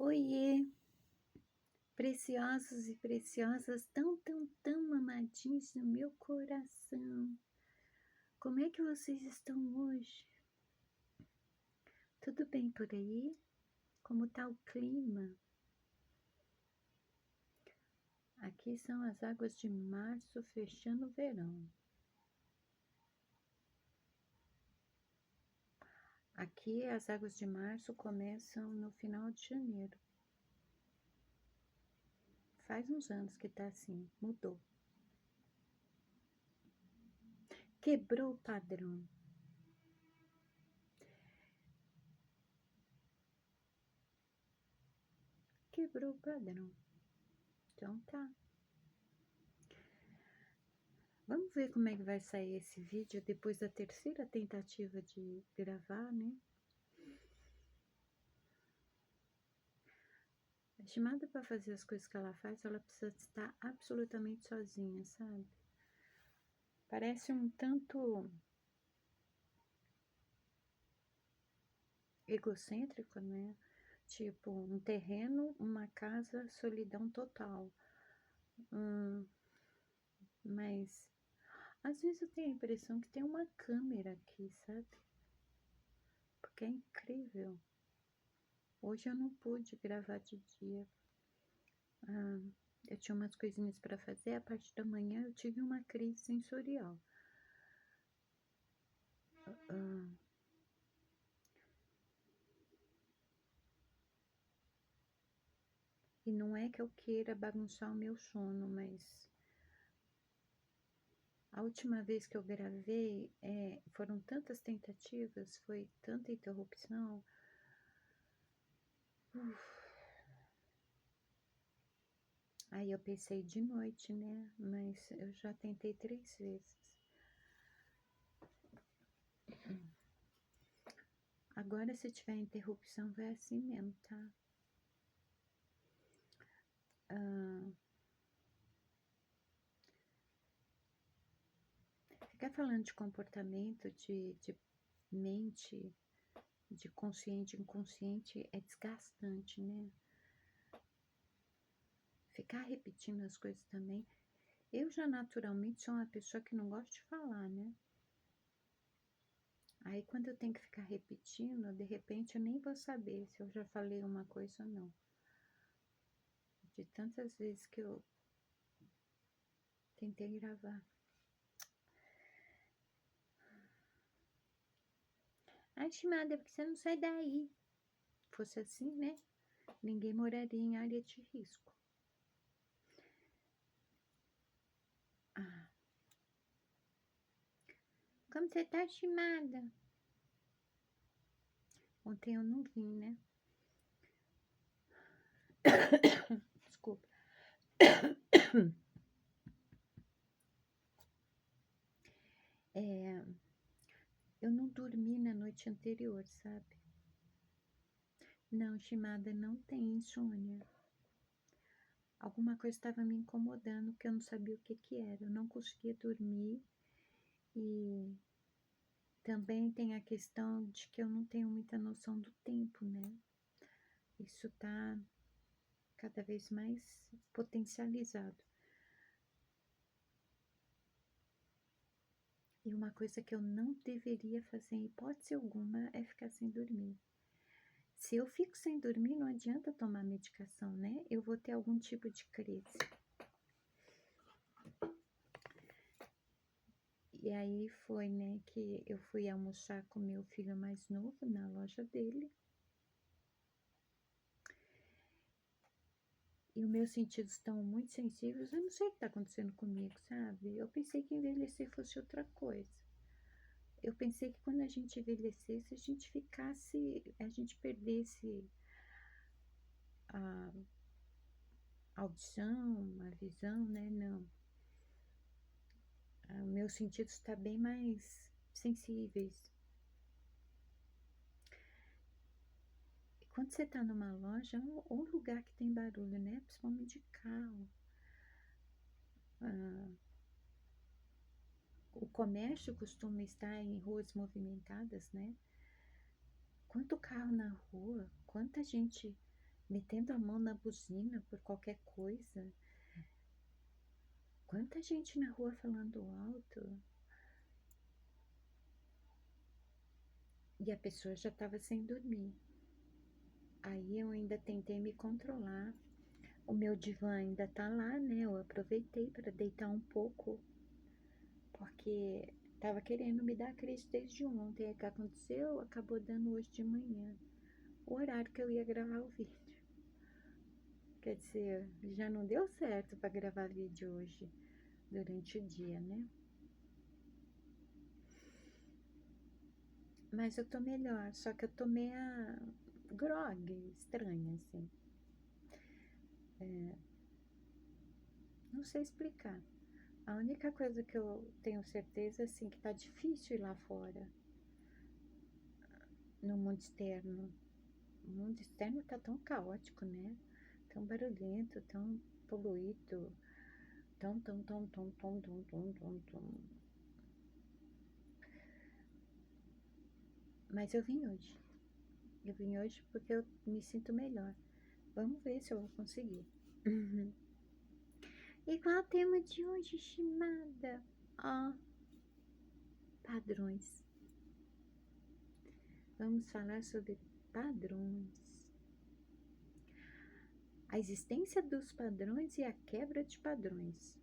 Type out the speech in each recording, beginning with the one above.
Oiê, preciosos e preciosas, tão amadinhos no meu coração. Como é que vocês estão hoje? Tudo bem por aí? Como tá o clima? Aqui são as águas de março fechando o verão. Aqui as águas de março começam no final de janeiro. Faz uns anos que tá assim, mudou. Quebrou o padrão. Quebrou o padrão. Então tá. Vamos ver como é que vai sair esse vídeo depois da terceira tentativa de gravar, né? A Shimada, para fazer as coisas que ela faz, ela precisa estar absolutamente sozinha, sabe? Parece um tanto egocêntrico, né? Tipo, um terreno, uma casa, solidão total. Mas às vezes eu tenho a impressão que tem uma câmera aqui, sabe? Porque é incrível. Hoje eu não pude gravar de dia. Eu tinha umas coisinhas para fazer. A partir da manhã eu tive uma crise sensorial. E não é que eu queira bagunçar o meu sono, mas a última vez que eu gravei, foram tantas tentativas, foi tanta interrupção. Aí eu pensei de noite, né? Mas eu já tentei 3 vezes. Agora, se tiver interrupção, vai assim mesmo, tá? Ficar falando de comportamento, de mente, de consciente e inconsciente é desgastante, né? Ficar repetindo as coisas também. Eu já naturalmente sou uma pessoa que não gosta de falar, né? Aí quando eu tenho que ficar repetindo, de repente eu nem vou saber se eu já falei uma coisa ou não. De tantas vezes que eu tentei gravar. Ai, Shimada, porque você não sai daí? Fosse assim, né? Ninguém moraria em área de risco. Ah. Como você tá, Shimada? Ontem eu não vim, né? Desculpa. Eu não dormi na noite anterior, sabe? Não, Shimada, não tem insônia. Alguma coisa estava me incomodando que eu não sabia o que que era. Eu não conseguia dormir e também tem a questão de que eu não tenho muita noção do tempo, né? Isso tá cada vez mais potencializado. E uma coisa que eu não deveria fazer em hipótese alguma é ficar sem dormir. Se eu fico sem dormir, não adianta tomar medicação, né? Eu vou ter algum tipo de crise. E aí foi, né, que eu fui almoçar com meu filho mais novo na loja dele. E os meus sentidos estão muito sensíveis. Eu não sei o que está acontecendo comigo, sabe? Eu pensei que envelhecer fosse outra coisa. Eu pensei que quando a gente envelhecesse, a gente perdesse a audição, a visão, né? Não. Meus sentidos estão bem mais sensíveis. E quando você está numa loja, ou lugar que tem barulho, né? Principalmente de carro. O comércio costuma estar em ruas movimentadas, né? Quanto carro na rua, quanta gente metendo a mão na buzina por qualquer coisa. Quanta gente na rua falando alto. E a pessoa já estava sem dormir. Aí eu ainda tentei me controlar. O meu divã ainda tá lá, né? Eu aproveitei para deitar um pouco, porque tava querendo me dar crise desde ontem. Aí o que aconteceu? Acabou dando hoje de manhã, o horário que eu ia gravar o vídeo. Quer dizer, já não deu certo para gravar vídeo hoje, durante o dia, né? Mas eu tô melhor, só que eu tô meia grog, estranha, assim. Não sei explicar. A única coisa que eu tenho certeza, assim, que tá difícil ir lá fora, no mundo externo. O mundo externo tá tão caótico, né? Tão barulhento, tão poluído, tão. Mas eu vim hoje. Eu vim hoje porque eu me sinto melhor. Vamos ver se eu vou conseguir. Uhum. E qual é o tema de hoje, Shimada? Ó, padrões. Vamos falar sobre padrões. A existência dos padrões e a quebra de padrões.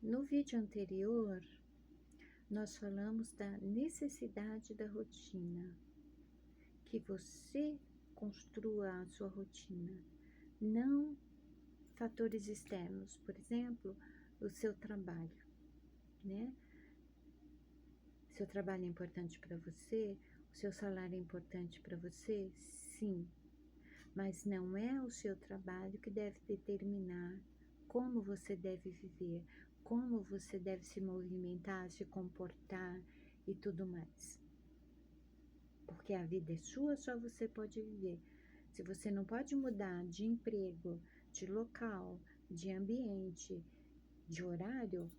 No vídeo anterior, nós falamos da necessidade da rotina, que você construa a sua rotina, não fatores externos, por exemplo, o seu trabalho, né? Seu trabalho é importante para você, o seu salário é importante para você, sim, mas não é o seu trabalho que deve determinar como você deve viver, como você deve se movimentar, se comportar e tudo mais. Porque a vida é sua, só você pode viver. Se você não pode mudar de emprego, de local, de ambiente, de horário,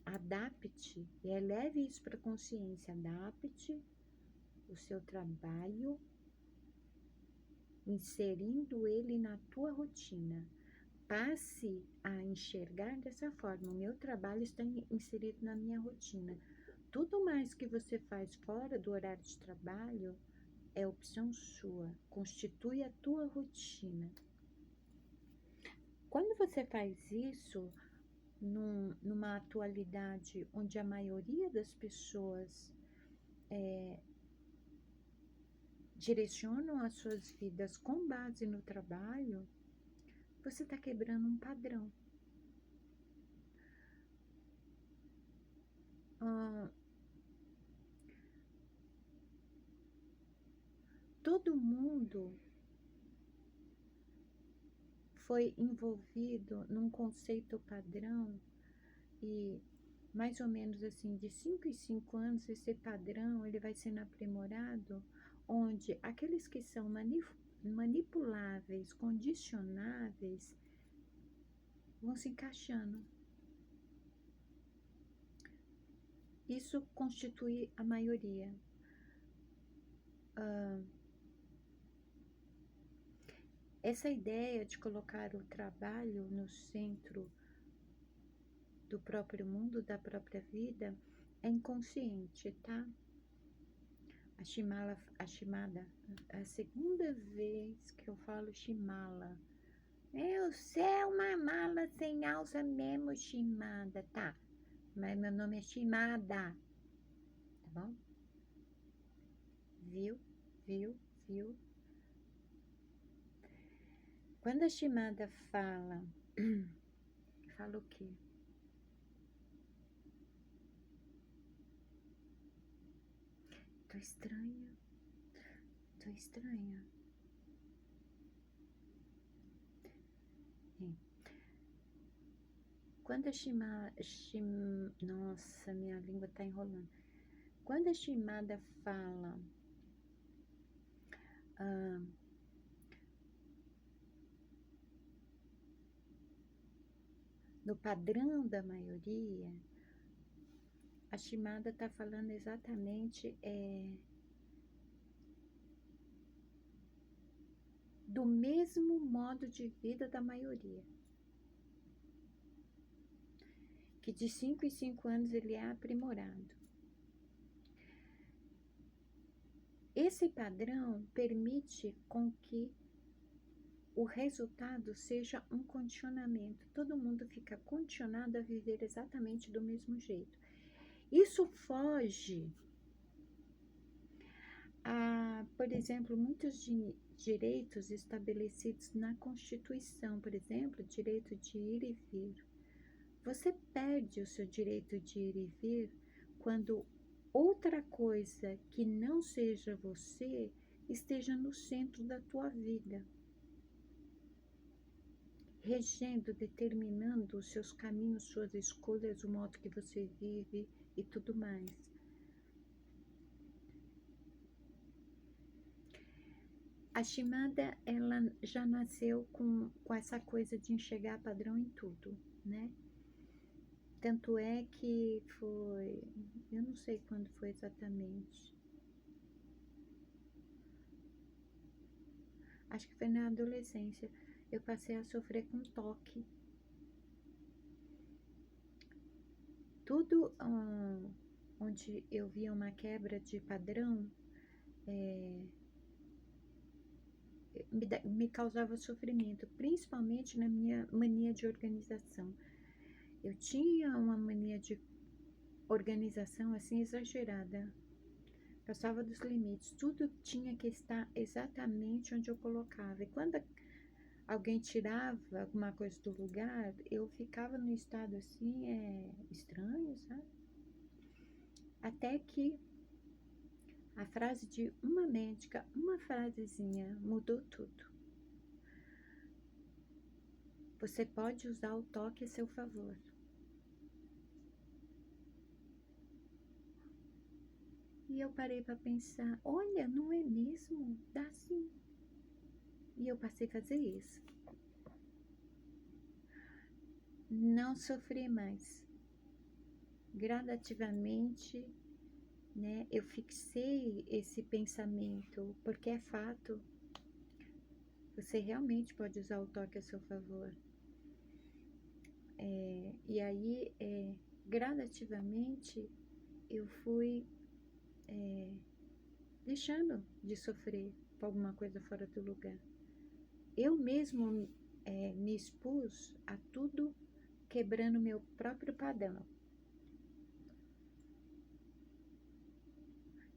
adapte e eleve isso para a consciência. Adapte o seu trabalho, inserindo ele na tua rotina. Passe a enxergar dessa forma. O meu trabalho está inserido na minha rotina. Tudo mais que você faz fora do horário de trabalho é opção sua, constitui a tua rotina. Quando você faz isso, numa atualidade onde a maioria das pessoas direcionam as suas vidas com base no trabalho, você está quebrando um padrão. Todo mundo foi envolvido num conceito padrão e mais ou menos assim, de 5 em 5 anos, esse padrão ele vai sendo aprimorado, onde aqueles que são manipuláveis, condicionáveis, vão se encaixando. Isso constitui a maioria. Essa ideia de colocar o trabalho no centro do próprio mundo, da própria vida, é inconsciente, tá? A Shimada, é a segunda vez que eu falo Shimala. Você é uma mala sem alça mesmo, Shimada, tá? Mas meu nome é Shimada, tá bom? Viu? Viu? Viu? Quando a Shimada fala, fala o quê? Tô estranha. Tô estranha. Quando a nossa, minha língua tá enrolando. Quando a Shimada fala no padrão da maioria, A Shimada está falando exatamente do mesmo modo de vida da maioria, que de 5 em 5 anos ele é aprimorado. Esse padrão permite com que o resultado seja um condicionamento. Todo mundo fica condicionado a viver exatamente do mesmo jeito. Isso foge a, por exemplo, muitos direitos estabelecidos na Constituição, por exemplo, direito de ir e vir. Você perde o seu direito de ir e vir quando outra coisa que não seja você esteja no centro da tua vida, regendo, determinando os seus caminhos, suas escolhas, o modo que você vive e tudo mais. A Shimada, ela já nasceu com essa coisa de enxergar padrão em tudo, né? Tanto é que foi, eu não sei quando foi exatamente, acho que foi na adolescência, eu passei a sofrer com toque. Tudo onde eu via uma quebra de padrão me causava sofrimento, principalmente na minha mania de organização. Eu tinha uma mania de organização assim exagerada, passava dos limites, tudo tinha que estar exatamente onde eu colocava. E quando alguém tirava alguma coisa do lugar, eu ficava num estado assim, estranho, sabe? Até que a frase de uma médica, uma frasezinha, mudou tudo. Você pode usar o toque a seu favor. E eu parei para pensar, olha, não é mesmo? Dá sim. E eu passei a fazer isso. Não sofri mais. Gradativamente, né, eu fixei esse pensamento, porque é fato. Você realmente pode usar o toque a seu favor. E aí, gradativamente, eu fui deixando de sofrer por alguma coisa fora do lugar. Eu mesmo me expus a tudo quebrando meu próprio padrão.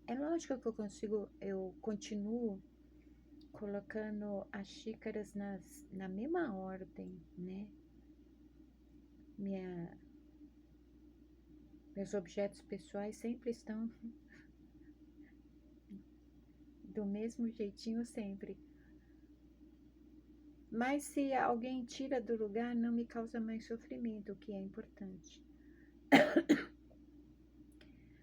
É lógico que eu continuo colocando as xícaras na mesma ordem, né? Meus objetos pessoais sempre estão do mesmo jeitinho sempre. Mas se alguém tira do lugar, não me causa mais sofrimento, o que é importante.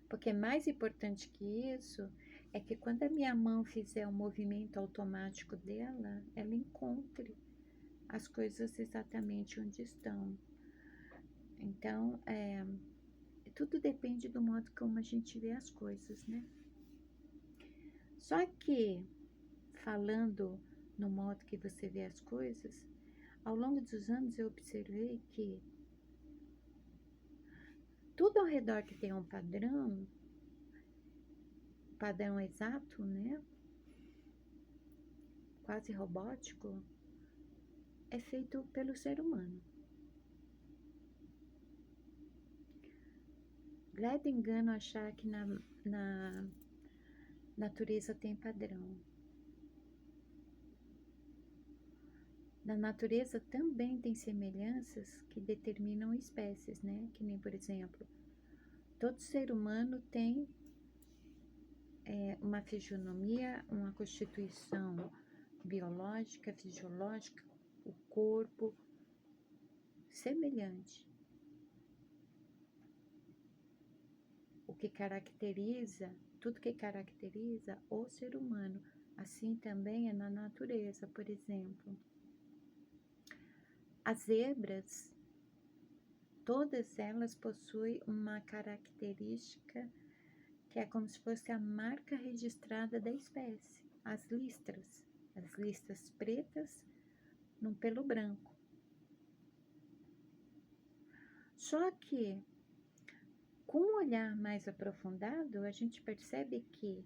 Porque mais importante que isso é que quando a minha mão fizer o movimento automático dela, ela encontre as coisas exatamente onde estão. Então, tudo depende do modo como a gente vê as coisas, né? Só que, falando no modo que você vê as coisas, ao longo dos anos eu observei que tudo ao redor que tem um padrão exato, né? Quase robótico, é feito pelo ser humano. Leva engano achar que na natureza tem padrão. Na natureza também tem semelhanças que determinam espécies, né? Que nem, por exemplo, todo ser humano tem uma fisionomia, uma constituição biológica, fisiológica, o corpo semelhante. O que caracteriza, tudo que caracteriza o ser humano, assim também é na natureza, por exemplo. As zebras, Todas elas possuem uma característica que é como se fosse a marca registrada da espécie, as listras pretas num pelo branco. Só que, com um olhar mais aprofundado, a gente percebe que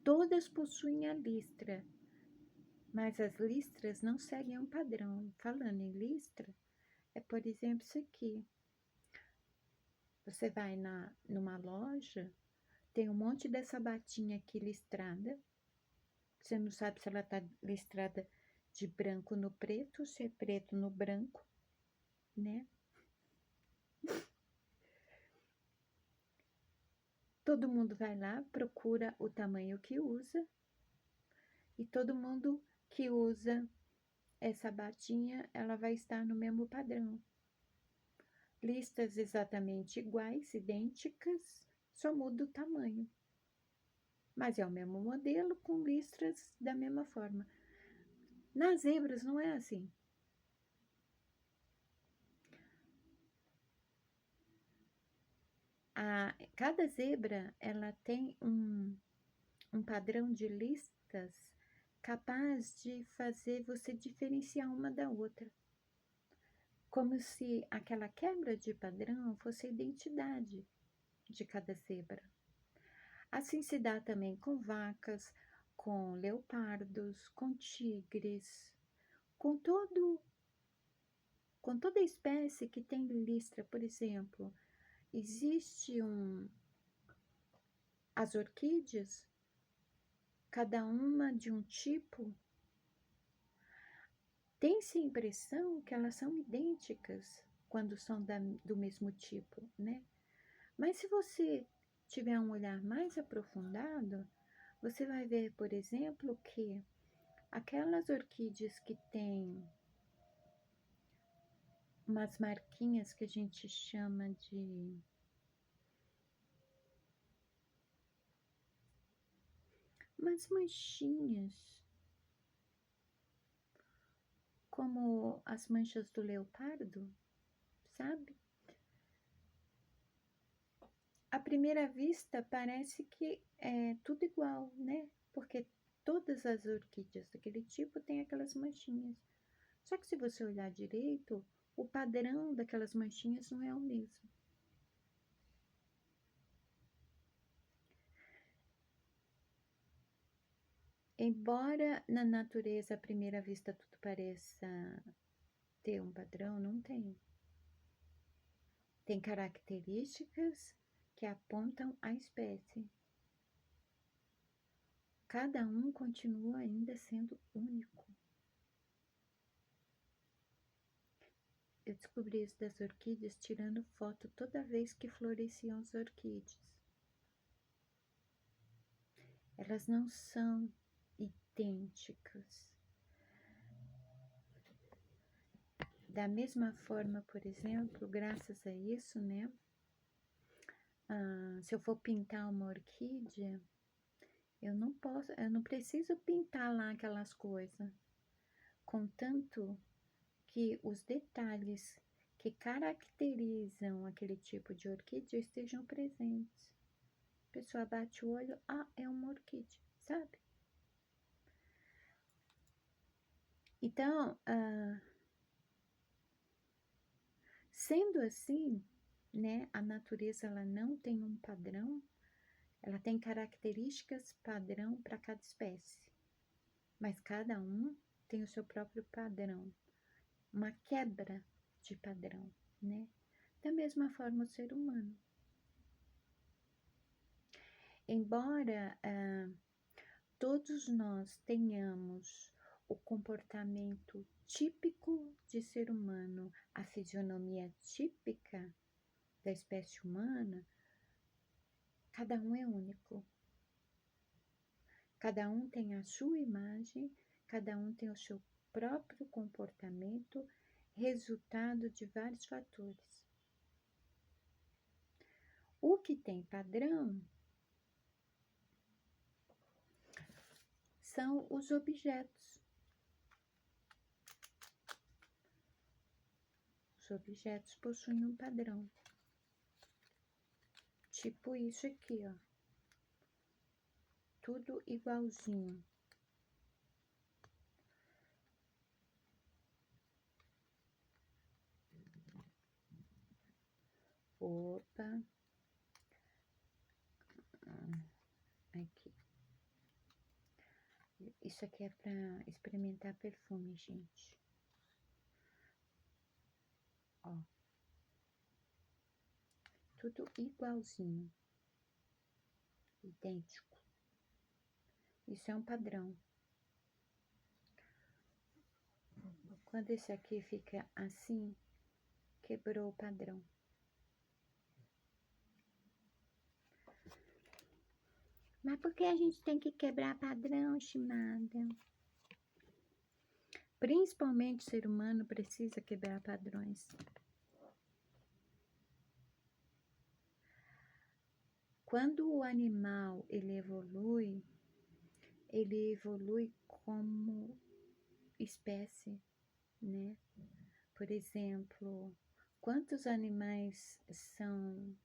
todas possuem a listra, mas as listras não seguem um padrão. Falando em listra, é por exemplo isso aqui. Você vai numa loja, tem um monte dessa batinha aqui listrada. Você não sabe se ela tá listrada de branco no preto, se é preto no branco, né? Todo mundo vai lá, procura o tamanho que usa, e todo mundo que usa essa batinha, ela vai estar no mesmo padrão. Listas exatamente iguais, idênticas, só muda o tamanho. Mas é o mesmo modelo com listras da mesma forma. Nas zebras não é assim. Cada zebra, ela tem um padrão de listas capaz de fazer você diferenciar uma da outra. Como se aquela quebra de padrão fosse a identidade de cada zebra. Assim se dá também com vacas, com leopardos, com tigres, com toda espécie que tem listra. Por exemplo, existe as orquídeas, cada uma de um tipo, tem-se a impressão que elas são idênticas quando são do mesmo tipo, né? Mas se você tiver um olhar mais aprofundado, você vai ver, por exemplo, que aquelas orquídeas que têm umas marquinhas que a gente chama de umas manchinhas, como as manchas do leopardo, sabe? À primeira vista parece que é tudo igual, né? Porque todas as orquídeas daquele tipo têm aquelas manchinhas. Só que se você olhar direito, o padrão daquelas manchinhas não é o mesmo. Embora na natureza à primeira vista tudo pareça ter um padrão, não tem. Tem características que apontam a espécie. Cada um continua ainda sendo único. Eu descobri isso das orquídeas tirando foto toda vez que floresciam as orquídeas. Elas não são idênticas. Da mesma forma, por exemplo, graças a isso, né? Se eu for pintar uma orquídea, eu não preciso pintar lá aquelas coisas. Contanto que os detalhes que caracterizam aquele tipo de orquídea estejam presentes. A pessoa bate o olho, é uma orquídea, sabe? Então, sendo assim, né, a natureza ela não tem um padrão, ela tem características padrão para cada espécie, mas cada um tem o seu próprio padrão, uma quebra de padrão, né? Da mesma forma o ser humano. Embora todos nós tenhamos o comportamento típico de ser humano, a fisionomia típica da espécie humana, cada um é único. Cada um tem a sua imagem, cada um tem o seu próprio comportamento, resultado de vários fatores. O que tem padrão são os objetos. Os objetos possuem um padrão. Tipo isso aqui, ó. Tudo igualzinho. Opa. Aqui. Isso aqui é pra experimentar perfume, gente. Ó. Tudo igualzinho. Idêntico. Isso é um padrão. Quando esse aqui fica assim, quebrou o padrão. Mas por que a gente tem que quebrar padrão, Shimada? Principalmente o ser humano precisa quebrar padrões. Quando o animal ele evolui como espécie, né? Por exemplo, quantos animais são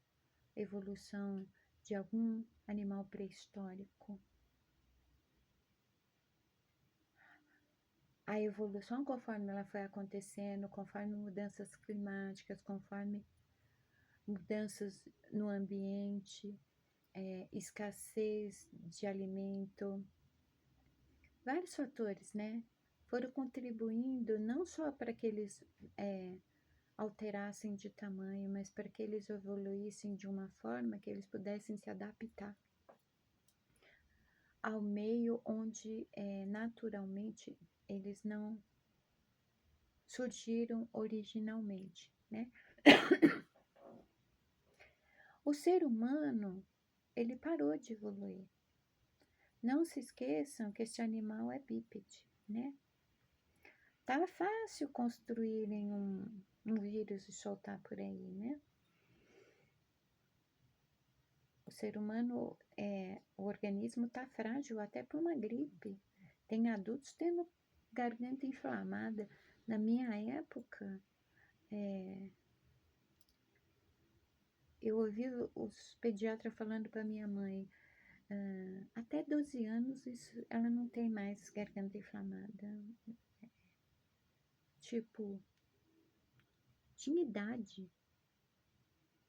evolução de algum animal pré-histórico? A evolução, conforme ela foi acontecendo, conforme mudanças climáticas, conforme mudanças no ambiente, escassez de alimento, vários fatores, né? Foram contribuindo não só para que eles alterassem de tamanho, mas para que eles evoluíssem de uma forma que eles pudessem se adaptar ao meio onde naturalmente eles não surgiram originalmente, né? O ser humano, ele parou de evoluir. Não se esqueçam que esse animal é bípede, né? Tá fácil construírem um vírus e soltar por aí, né? O ser humano, o organismo tá frágil até por uma gripe. Tem adultos tendo garganta inflamada. Na minha época, eu ouvi os pediatras falando para minha mãe, até 12 anos ela não tem mais garganta inflamada. Tipo, tinha idade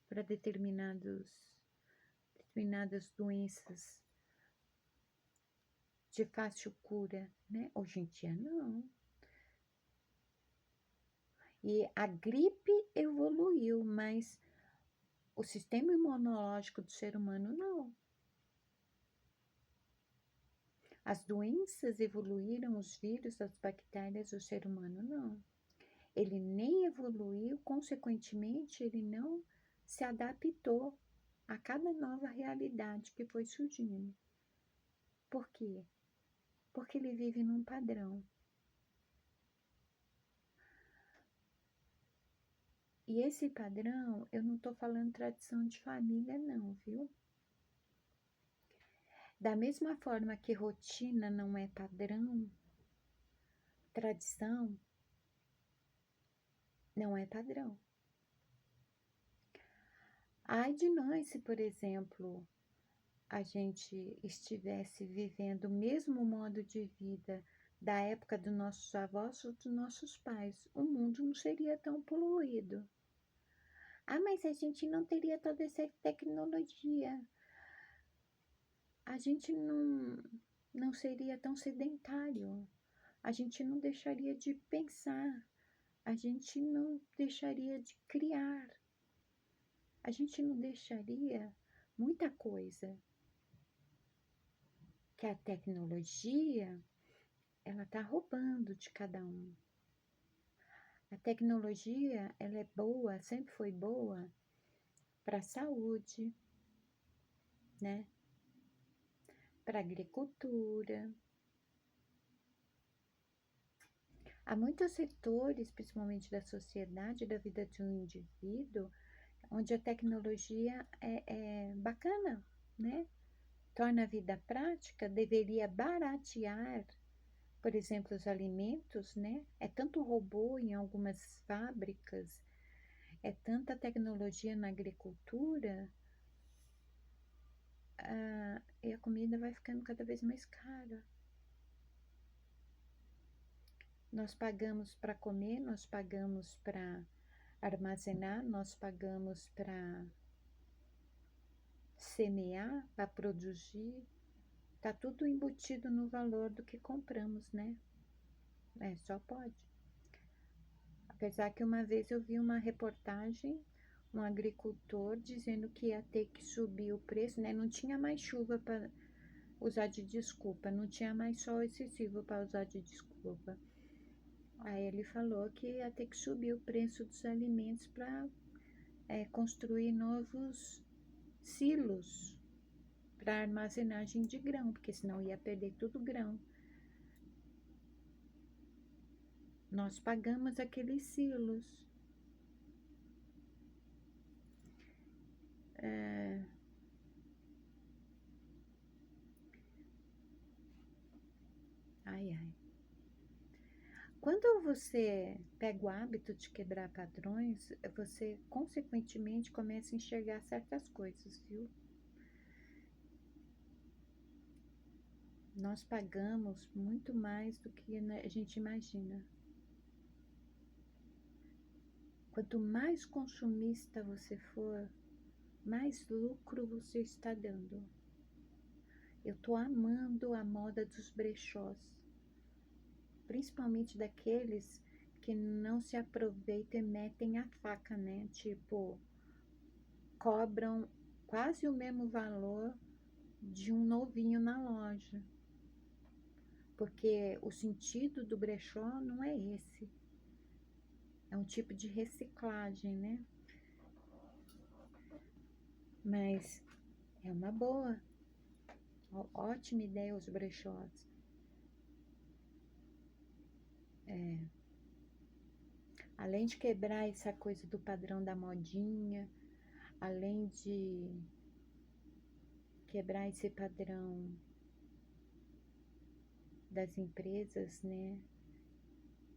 para determinadas doenças de fácil cura, né? Hoje em dia não. E a gripe evoluiu, mas o sistema imunológico do ser humano não. As doenças evoluíram, os vírus, as bactérias, o ser humano não. Ele nem evoluiu, consequentemente, ele não se adaptou a cada nova realidade que foi surgindo. Por quê? Porque ele vive num padrão. E esse padrão, eu não estou falando tradição de família, não, viu? Da mesma forma que rotina não é padrão, tradição não é padrão. Ai de nós se, por exemplo, a gente estivesse vivendo o mesmo modo de vida da época dos nossos avós ou dos nossos pais, o mundo não seria tão poluído. Ah, mas a gente não teria toda essa tecnologia. A gente não seria tão sedentário. A gente não deixaria de pensar. A gente não deixaria de criar. A gente não deixaria muita coisa. Que a tecnologia, ela tá roubando de cada um. A tecnologia, ela é boa, sempre foi boa para a saúde, né? Para a agricultura. Há muitos setores, principalmente da sociedade, da vida de um indivíduo, onde a tecnologia é bacana, né? Torna a vida prática, deveria baratear, por exemplo, os alimentos, né? É tanto robô em algumas fábricas, é tanta tecnologia na agricultura, e a comida vai ficando cada vez mais cara. Nós pagamos para comer, nós pagamos para armazenar, nós pagamos para semear, para produzir. Tá tudo embutido no valor do que compramos, né? Só pode. Apesar que uma vez eu vi uma reportagem, um agricultor dizendo que ia ter que subir o preço, né? Não tinha mais chuva para usar de desculpa, não tinha mais sol excessivo para usar de desculpa. Aí ele falou que ia ter que subir o preço dos alimentos para construir novos silos para armazenagem de grão, porque senão ia perder tudo grão. Nós pagamos aqueles silos. Ai, ai. Quando você pega o hábito de quebrar padrões, você consequentemente começa a enxergar certas coisas, viu? Nós pagamos muito mais do que a gente imagina. Quanto mais consumista você for, mais lucro você está dando. Eu tô amando a moda dos brechós, principalmente daqueles que não se aproveitam e metem a faca, né? Tipo, cobram quase o mesmo valor de um novinho na loja. Porque o sentido do brechó não é esse. É um tipo de reciclagem, né? Mas é uma boa, ótima ideia os brechós. Além de quebrar essa coisa do padrão da modinha, além de quebrar esse padrão das empresas, né?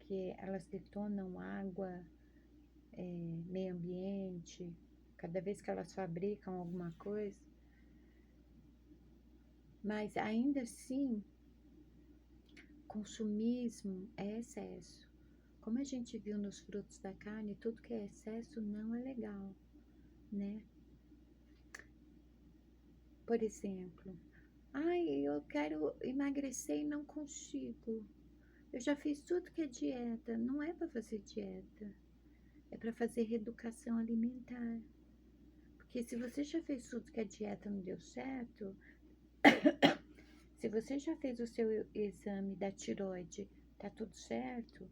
Que elas detonam água, meio ambiente, cada vez que elas fabricam alguma coisa. Mas ainda assim, consumismo é excesso. Como a gente viu nos frutos da carne, tudo que é excesso não é legal, né? Por exemplo, eu quero emagrecer e não consigo. Eu já fiz tudo que é dieta. Não é para fazer dieta, é para fazer reeducação alimentar. Porque se você já fez tudo que a dieta não deu certo, se você já fez o seu exame da tireoide, tá tudo certo,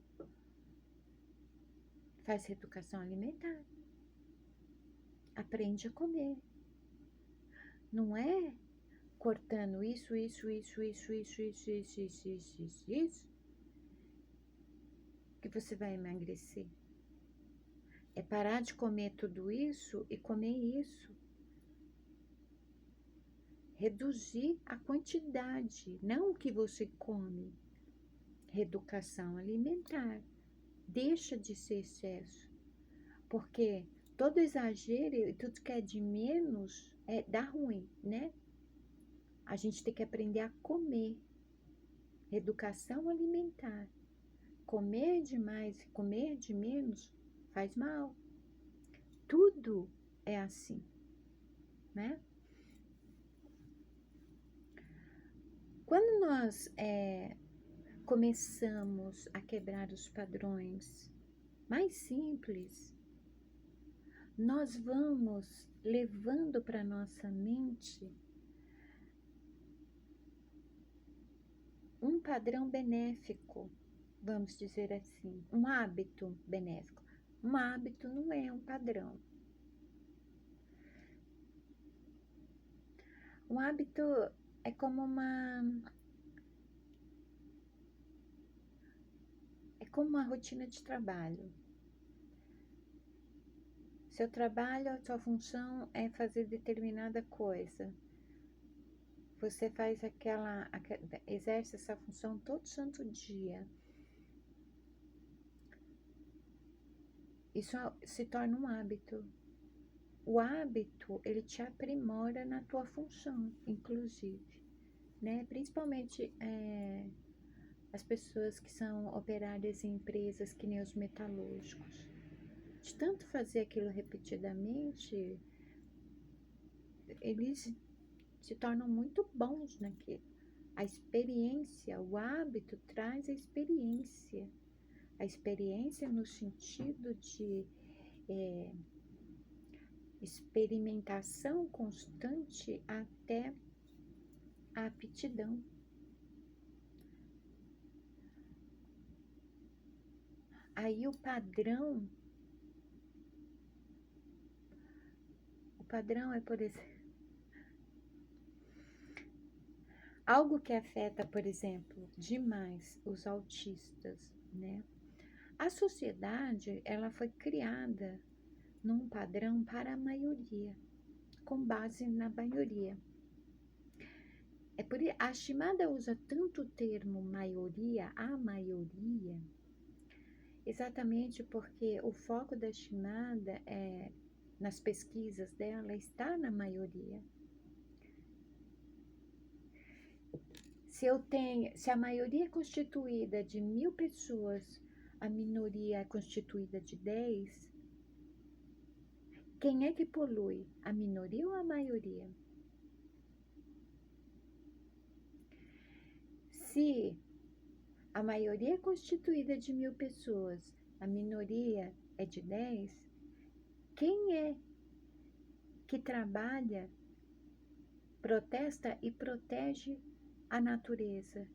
faz reeducação alimentar. Aprende a comer. Não é cortando isso, que você vai emagrecer. É parar de comer tudo isso e comer isso. Reduzir a quantidade, não o que você come. Reeducação alimentar. Deixa de ser excesso. Porque todo exagero e tudo que é de menos dá ruim, né? A gente tem que aprender a comer. Educação alimentar. Comer demais e comer de menos faz mal. Tudo é assim, né? Quando nós começamos a quebrar os padrões mais simples, nós vamos levando para nossa mente um padrão benéfico, vamos dizer assim, um hábito benéfico. Um hábito não é um padrão. Um hábito é como uma rotina de trabalho. Seu trabalho, a sua função é fazer determinada coisa. Você faz exerce essa função todo santo dia. Isso se torna um hábito. O hábito, ele te aprimora na tua função, inclusive, né? Principalmente as pessoas que são operárias em empresas que nem os metalúrgicos. De tanto fazer aquilo repetidamente, eles se tornam muito bons naquilo. A experiência, o hábito traz a experiência. A experiência no sentido de experimentação constante até a aptidão. Aí o padrão é, por exemplo, algo que afeta, por exemplo, demais os autistas, né? A sociedade, ela foi criada num padrão para a maioria, com base na maioria. É por isso, a Shimada usa tanto o termo maioria, a maioria, exatamente porque o foco da Shimada nas pesquisas dela está na maioria. Se a maioria é constituída de 1000 pessoas, a minoria é constituída de 10, quem é que polui? A minoria ou a maioria? Se a maioria é constituída de 1000 pessoas, a minoria é de 10, quem é que trabalha, protesta e protege a natureza?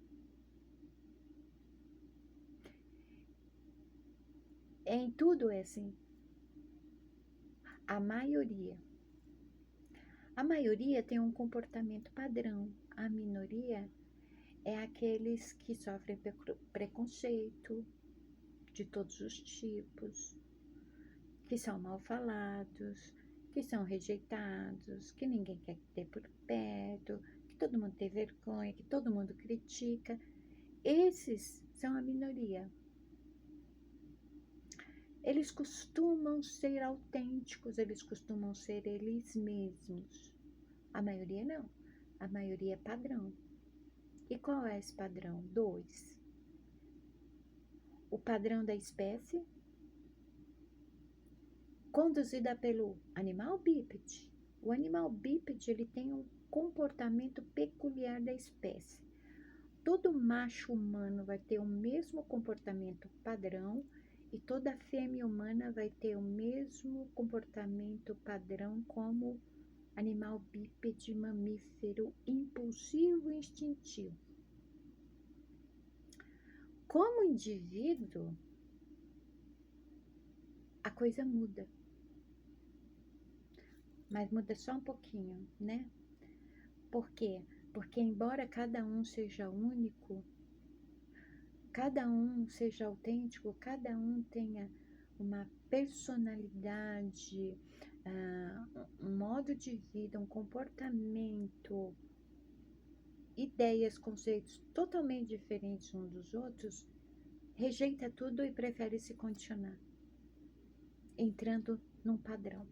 Em tudo é assim. A maioria. A maioria tem um comportamento padrão. A minoria é aqueles que sofrem preconceito de todos os tipos, que são mal falados, que são rejeitados, que ninguém quer ter por perto, que todo mundo tem vergonha, que todo mundo critica. Esses são a minoria. Eles costumam ser autênticos, eles costumam ser eles mesmos. A maioria não. A maioria é padrão. E qual é esse padrão? 2. O padrão da espécie, conduzida pelo animal bípede. O animal bípede, ele tem um comportamento peculiar da espécie. Todo macho humano vai ter o mesmo comportamento padrão e toda fêmea humana vai ter o mesmo comportamento padrão como animal bípede mamífero impulsivo e instintivo. Como indivíduo, a coisa muda. Mas muda só um pouquinho, né? Por quê? Porque embora cada um seja único, cada um seja autêntico, cada um tenha uma personalidade, um modo de vida, um comportamento, ideias, conceitos totalmente diferentes uns dos outros, rejeita tudo e prefere se condicionar, entrando num padrão.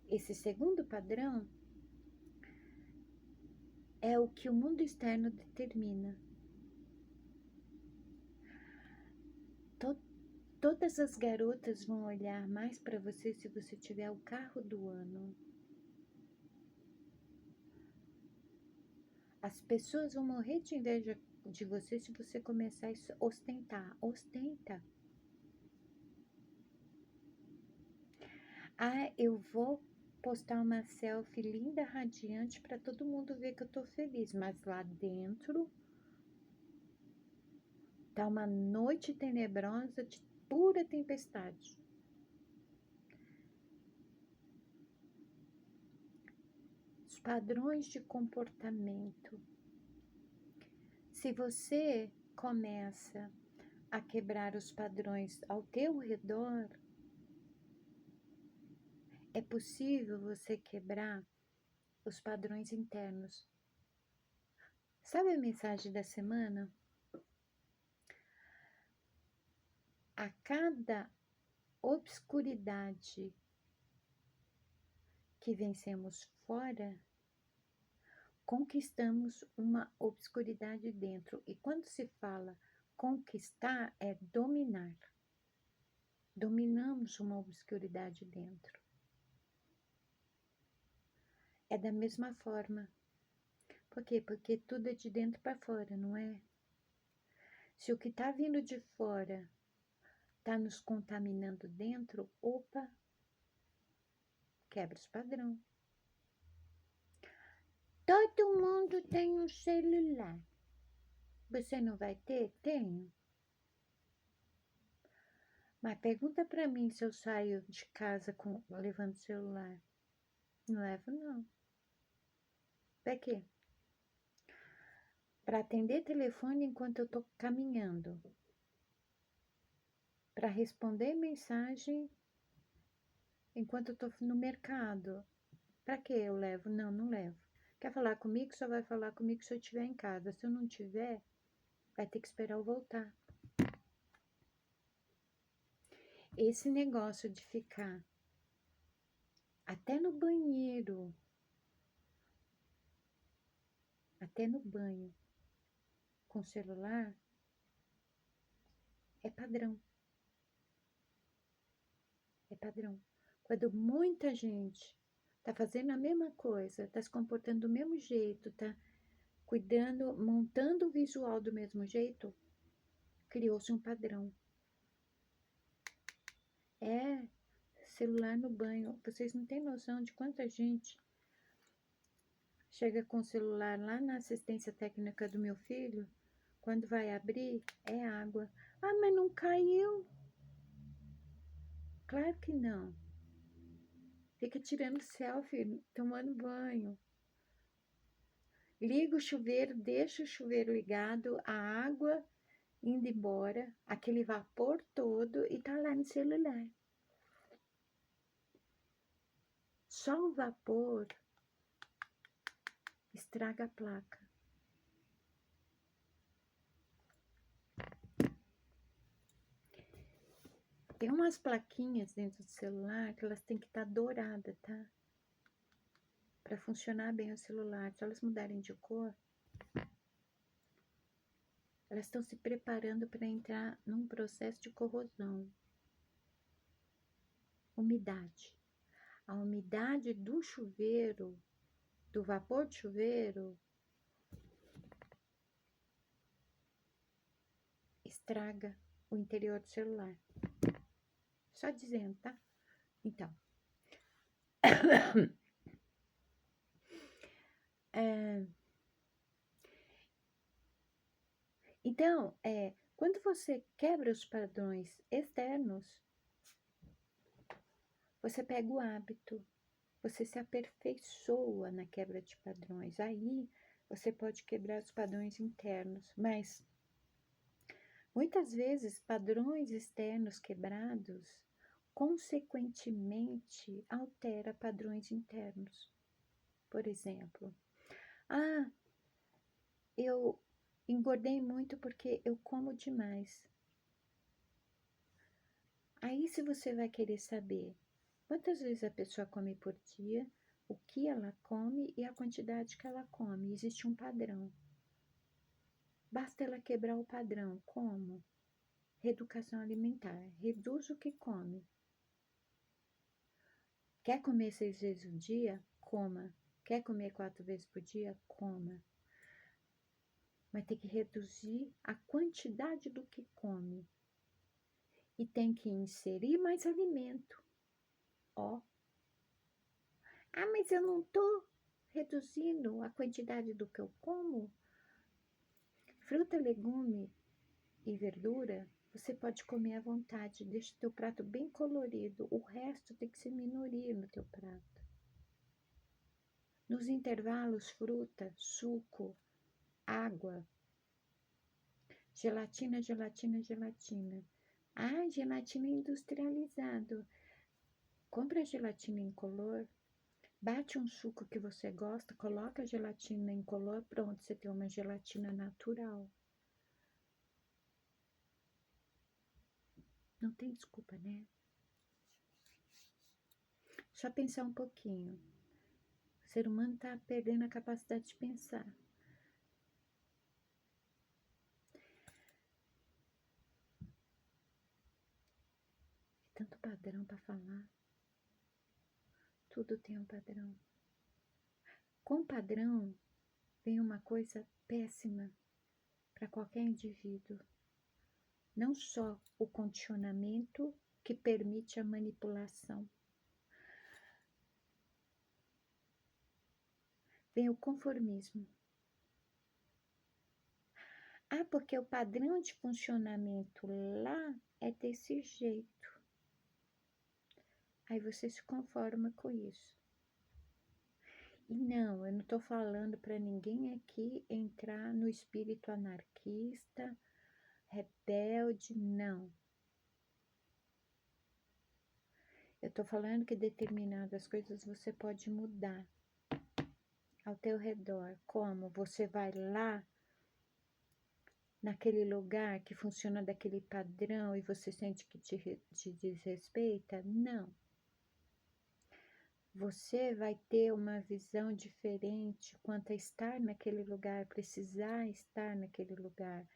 Esse segundo padrão é o que o mundo externo determina. Todas as garotas vão olhar mais para você se você tiver o carro do ano. As pessoas vão morrer de inveja de você se você começar a ostentar. Ostenta. Ah, eu vou postar uma selfie linda, radiante, para todo mundo ver que eu tô feliz. Mas lá dentro tá uma noite tenebrosa de pura tempestade. Os padrões de comportamento. Se você começa a quebrar os padrões ao teu redor, é possível você quebrar os padrões internos. Sabe a mensagem da semana? a cada obscuridade que vencemos fora, conquistamos uma obscuridade dentro. E quando se fala conquistar, é dominar. Dominamos uma obscuridade dentro. É da mesma forma. Por quê? Porque tudo é de dentro para fora, não é? Se o que está vindo de fora está nos contaminando dentro, opa, quebra os padrão. Todo mundo tem um celular. Você não vai ter? Tenho. Mas pergunta para mim se eu saio de casa levando celular. Não levo, não. Pra quê? Para atender telefone enquanto eu estou caminhando. Para responder mensagem enquanto eu estou no mercado. Para que eu levo? Não, não levo. Quer falar comigo? Só vai falar comigo se eu estiver em casa. Se eu não tiver, vai ter que esperar eu voltar. Esse negócio de ficar até no banheiro, até no banho, com celular, é padrão. É padrão. Quando muita gente tá fazendo a mesma coisa, tá se comportando do mesmo jeito, tá cuidando, montando o visual do mesmo jeito, criou-se um padrão. É celular no banho. Vocês não têm noção de quanta gente chega com o celular lá na assistência técnica do meu filho, quando vai abrir, é água. Ah, mas não caiu? Claro que não. Fica tirando selfie, tomando banho. Liga o chuveiro, deixa o chuveiro ligado, a água indo embora, aquele vapor todo e tá lá no celular. Só o vapor estraga a placa. Tem umas plaquinhas dentro do celular que elas têm que estar douradas, tá? Para funcionar bem o celular. Se elas mudarem de cor, elas estão se preparando para entrar num processo de corrosão. Umidade. A umidade do chuveiro, do vapor de chuveiro, estraga o interior do celular. Só dizendo, tá? Então. Então, quando você quebra os padrões externos, você pega o hábito, você se aperfeiçoa na quebra de padrões. Aí você pode quebrar os padrões internos, mas muitas vezes padrões externos quebrados, consequentemente, altera padrões internos. Por exemplo, eu engordei muito porque eu como demais. Aí, se você vai querer saber quantas vezes a pessoa come por dia, o que ela come e a quantidade que ela come, existe um padrão. Basta ela quebrar o padrão. Como? Reeducação alimentar. Reduz o que come. Quer comer 6 vezes por dia? Coma. Quer comer 4 vezes por dia? Coma. Mas tem que reduzir a quantidade do que come. E tem que inserir mais alimento. Mas eu não tô reduzindo a quantidade do que eu como. Fruta, legume e verdura, você pode comer à vontade. Deixa o teu prato bem colorido. O resto tem que ser minoria no teu prato. Nos intervalos, fruta, suco, água, gelatina, gelatina, gelatina. Gelatina industrializado. Compra gelatina incolor, bate um suco que você gosta, coloca a gelatina incolor, pronto, você tem uma gelatina natural. Não tem desculpa, né? Só pensar um pouquinho. O ser humano está perdendo a capacidade de pensar. Tanto padrão para falar. Tudo tem um padrão. Com padrão vem uma coisa péssima para qualquer indivíduo. Não só o condicionamento que permite a manipulação. Vem o conformismo. Ah, porque o padrão de funcionamento lá é desse jeito. Aí você se conforma com isso. E não, eu não estou falando para ninguém aqui entrar no espírito anarquista, rebelde, não. Eu estou falando que determinadas coisas você pode mudar ao teu redor. Como? Você vai lá, naquele lugar que funciona daquele padrão e você sente que te desrespeita? Não. Você vai ter uma visão diferente quanto a estar naquele lugar, precisar estar naquele lugar.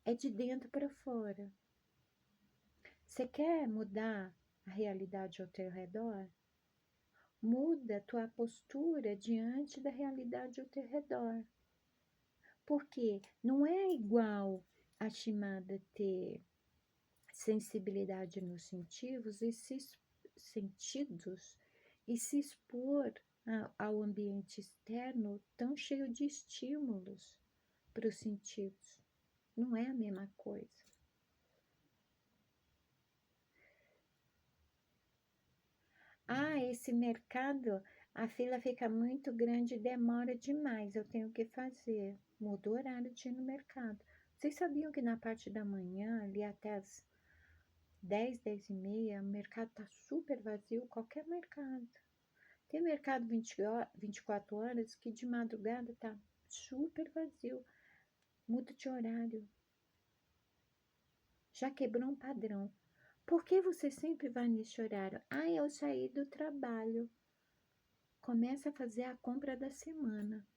É de dentro para fora. Você quer mudar a realidade ao teu redor? Muda a tua postura diante da realidade ao teu redor. Porque não é igual a chamada ter sensibilidade nos sentidos e se expor ao ambiente externo tão cheio de estímulos para os sentidos. Não é a mesma coisa. Ah, esse mercado, a fila fica muito grande e demora demais, eu tenho que fazer. Muda o horário de ir no mercado. Vocês sabiam que na parte da manhã, ali até as 10, 10 e meia, o mercado tá super vazio, qualquer mercado. Tem mercado 24 horas que de madrugada tá super vazio. Muda de horário. Já quebrou um padrão. Por que você sempre vai nesse horário? Ah, eu saí do trabalho. Começa a fazer a compra da semana.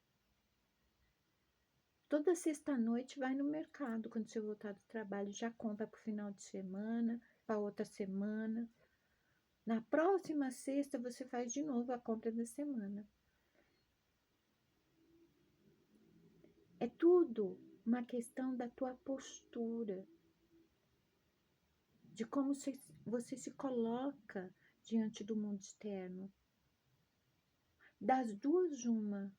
Toda sexta-noite vai no mercado, quando você voltar do trabalho, já compra para o final de semana, para outra semana. Na próxima sexta, você faz de novo a compra da semana. É tudo uma questão da tua postura, de como você se coloca diante do mundo externo. Das duas, uma.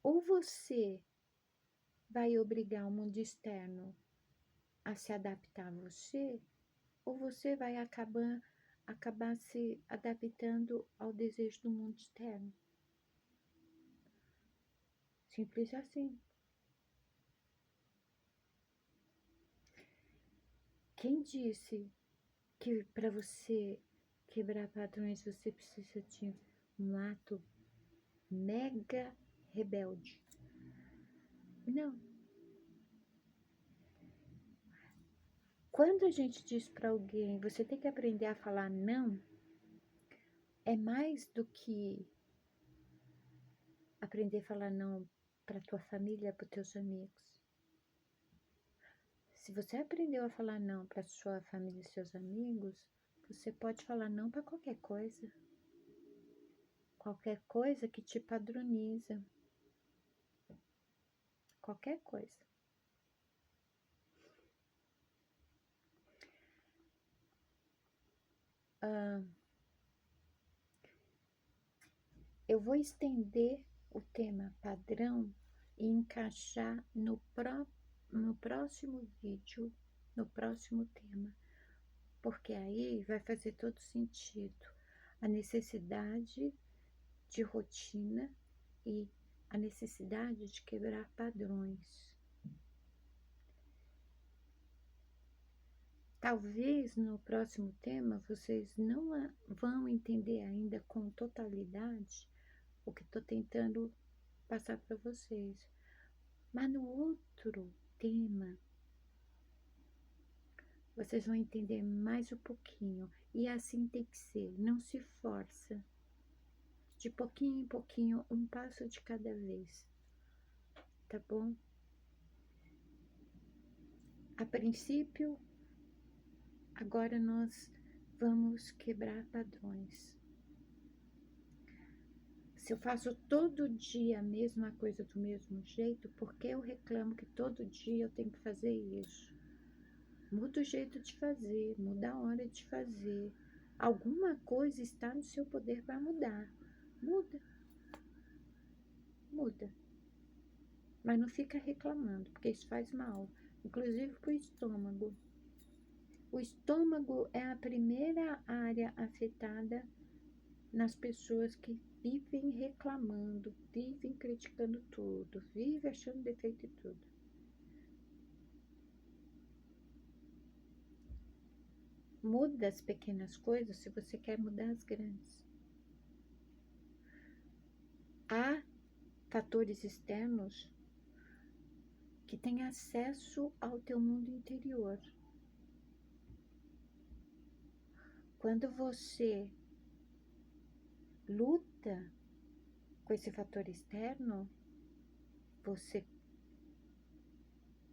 Ou você vai obrigar o mundo externo a se adaptar a você, ou você vai acabar se adaptando ao desejo do mundo externo. Simples assim. Quem disse que para você quebrar padrões você precisa de um ato mega rebelde? Não. Quando a gente diz para alguém, você tem que aprender a falar não, é mais do que aprender a falar não para tua família, para teus amigos. Se você aprendeu a falar não para sua família e seus amigos, você pode falar não para qualquer coisa. Qualquer coisa que te padroniza. Qualquer coisa. Eu vou estender o tema padrão e encaixar no próximo vídeo, no próximo tema, porque aí vai fazer todo sentido a necessidade de rotina e a necessidade de quebrar padrões. Talvez no próximo tema vocês não vão entender ainda com totalidade o que estou tentando passar para vocês. Mas no outro tema, vocês vão entender mais um pouquinho. E assim tem que ser, não se força. De pouquinho em pouquinho, um passo de cada vez. Tá bom? A princípio, agora nós vamos quebrar padrões. Se eu faço todo dia a mesma coisa do mesmo jeito, por que eu reclamo que todo dia eu tenho que fazer isso? Muda o jeito de fazer, muda a hora de fazer. Alguma coisa está no seu poder para mudar. Muda, muda. Mas não fica reclamando, porque isso faz mal, inclusive para o estômago. O estômago é a primeira área afetada nas pessoas que vivem reclamando, vivem criticando tudo, vivem achando defeito em tudo. Muda as pequenas coisas se você quer mudar as grandes. Há fatores externos que têm acesso ao teu mundo interior. Quando você luta com esse fator externo, você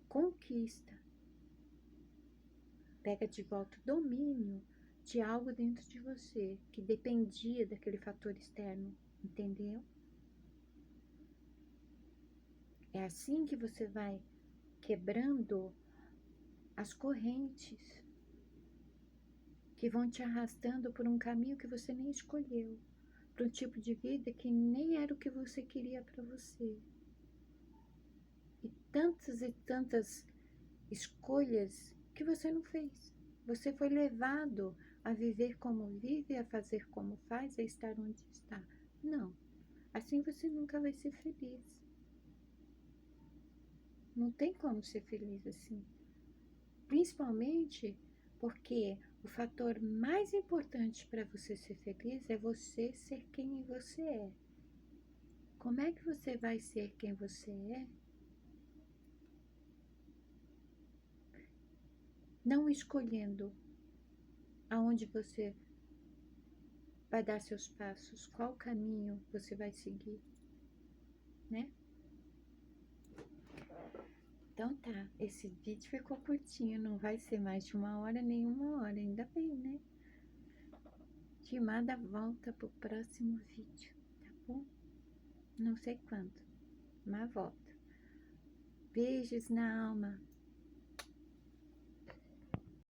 conquista, pega de volta o domínio de algo dentro de você que dependia daquele fator externo, entendeu? É assim que você vai quebrando as correntes que vão te arrastando por um caminho que você nem escolheu, para um tipo de vida que nem era o que você queria para você. E tantas escolhas que você não fez. Você foi levado a viver como vive, a fazer como faz, a estar onde está. Não. Assim você nunca vai ser feliz. Não tem como ser feliz assim. Principalmente porque o fator mais importante para você ser feliz é você ser quem você é. Como é que você vai ser quem você é? Não escolhendo aonde você vai dar seus passos, qual caminho você vai seguir, né? Então tá, esse vídeo ficou curtinho, não vai ser mais de 1 hora nem 1 hora, ainda bem, né? Timada volta pro próximo vídeo, tá bom? Não sei quando, mas volta. Beijos na alma.